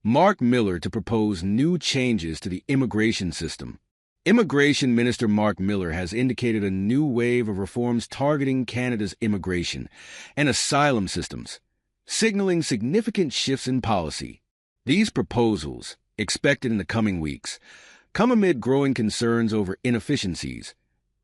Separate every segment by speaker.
Speaker 1: Marc Miller to propose new changes to the immigration system. Immigration Minister Marc Miller has indicated a new wave of reforms targeting Canada's immigration and asylum systems, signaling significant shifts in policy. These proposals, expected in the coming weeks, come amid growing concerns over inefficiencies,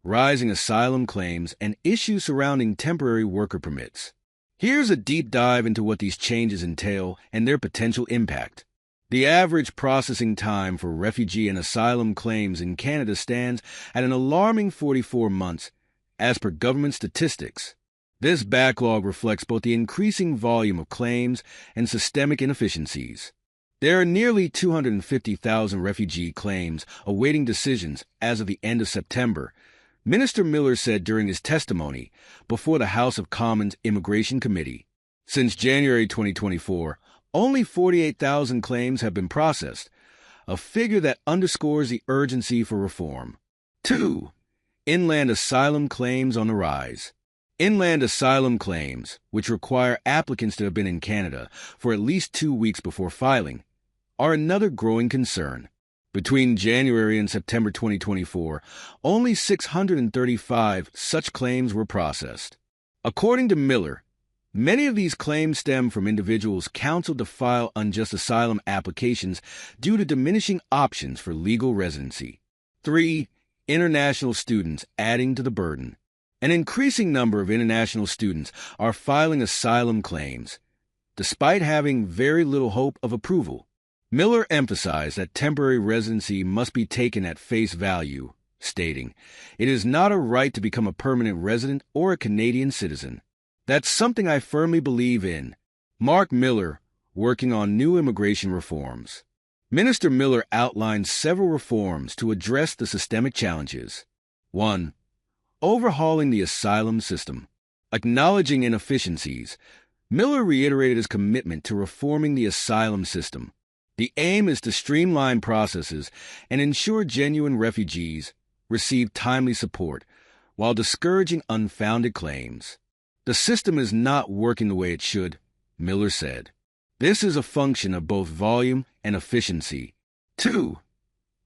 Speaker 1: rising asylum claims, and issues surrounding temporary worker permits. Here's a deep dive into what these changes entail and their potential impact. The average processing time for refugee and asylum claims in Canada stands at an alarming 44 months, as per government statistics. This backlog reflects both the increasing volume of claims and systemic inefficiencies. There are nearly 250,000 refugee claims awaiting decisions as of the end of September, Minister Miller said during his testimony before the House of Commons Immigration Committee. Since January 2024, only 48,000 claims have been processed, a figure that underscores the urgency for reform. 2. Inland asylum claims on the rise. Inland asylum claims, which require applicants to have been in Canada for at least 2 weeks before filing, are another growing concern. Between January and September 2024, only 635 such claims were processed. According to Miller, many of these claims stem from individuals counseled to file unjust asylum applications due to diminishing options for legal residency. 3. International students adding to the burden. An increasing number of international students are filing asylum claims, despite having very little hope of approval. Miller emphasized that temporary residency must be taken at face value, stating, "It is not a right to become a permanent resident or a Canadian citizen. That's something I firmly believe in." Marc Miller, working on new immigration reforms. Minister Miller outlined several reforms to address the systemic challenges. 1. Overhauling the asylum system. Acknowledging inefficiencies, Miller reiterated his commitment to reforming the asylum system. The aim is to streamline processes and ensure genuine refugees receive timely support while discouraging unfounded claims. The system is not working the way it should, Miller said. This is a function of both volume and efficiency. 2.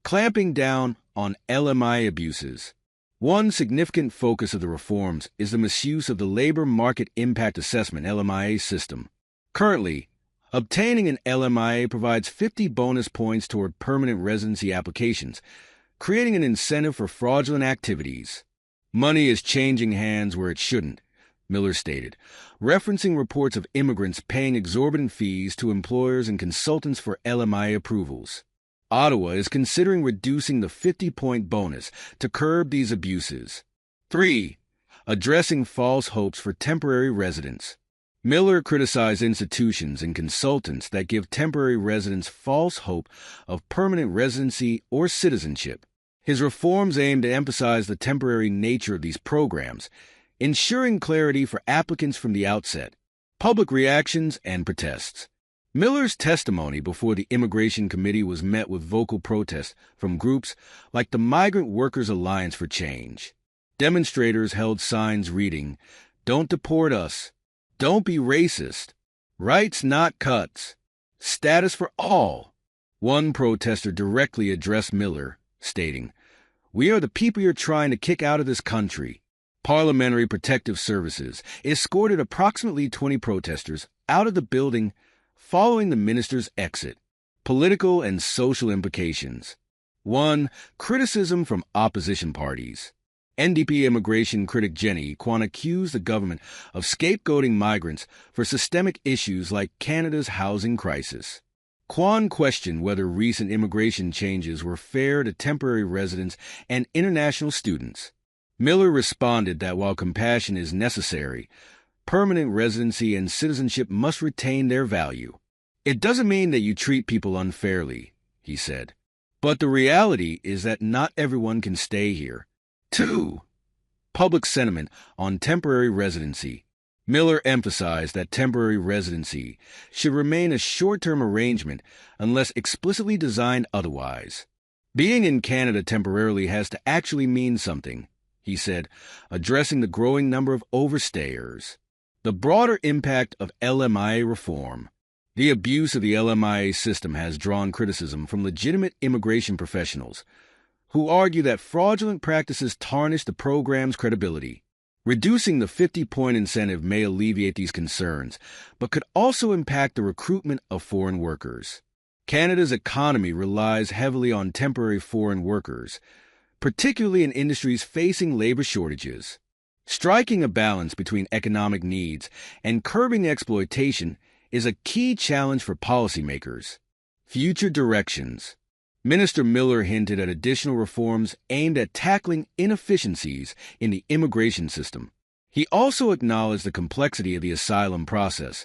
Speaker 1: Clamping down on LMI abuses. One significant focus of the reforms is the misuse of the Labor Market Impact Assessment (LMIA) system. Currently, obtaining an LMIA provides 50 bonus points toward permanent residency applications, creating an incentive for fraudulent activities. Money is changing hands where it shouldn't, Miller stated, referencing reports of immigrants paying exorbitant fees to employers and consultants for LMIA approvals. Ottawa is considering reducing the 50-point bonus to curb these abuses. 3. Addressing false hopes for temporary residents. Miller criticized institutions and consultants that give temporary residents false hope of permanent residency or citizenship. His reforms aim to emphasize the temporary nature of these programs, ensuring clarity for applicants from the outset. Public reactions and protests. Miller's testimony before the Immigration Committee was met with vocal protest from groups like the Migrant Workers Alliance for Change. Demonstrators held signs reading, "Don't deport us," "Don't be racist," "Rights not cuts," "Status for all." One protester directly addressed Miller, stating, "We are the people you're trying to kick out of this country." Parliamentary Protective Services escorted approximately 20 protesters out of the building following the minister's exit. Political and social implications. 1. Criticism from opposition parties. NDP immigration critic Jenny Kwan accused the government of scapegoating migrants for systemic issues like Canada's housing crisis. Kwan questioned whether recent immigration changes were fair to temporary residents and international students. Miller responded that while compassion is necessary, permanent residency and citizenship must retain their value. "It doesn't mean that you treat people unfairly," he said. "But the reality is that not everyone can stay here." 2. Public sentiment on temporary residency. Miller emphasized that temporary residency should remain a short-term arrangement unless explicitly designed otherwise. "Being in Canada temporarily has to actually mean something," he said, addressing the growing number of overstayers. The broader impact of LMIA reform. The abuse of the LMIA system has drawn criticism from legitimate immigration professionals who argue that fraudulent practices tarnish the program's credibility. Reducing the 50-point incentive may alleviate these concerns, but could also impact the recruitment of foreign workers. Canada's economy relies heavily on temporary foreign workers, particularly in industries facing labor shortages. Striking a balance between economic needs and curbing exploitation is a key challenge for policymakers. Future directions. Minister Miller hinted at additional reforms aimed at tackling inefficiencies in the immigration system. He also acknowledged the complexity of the asylum process,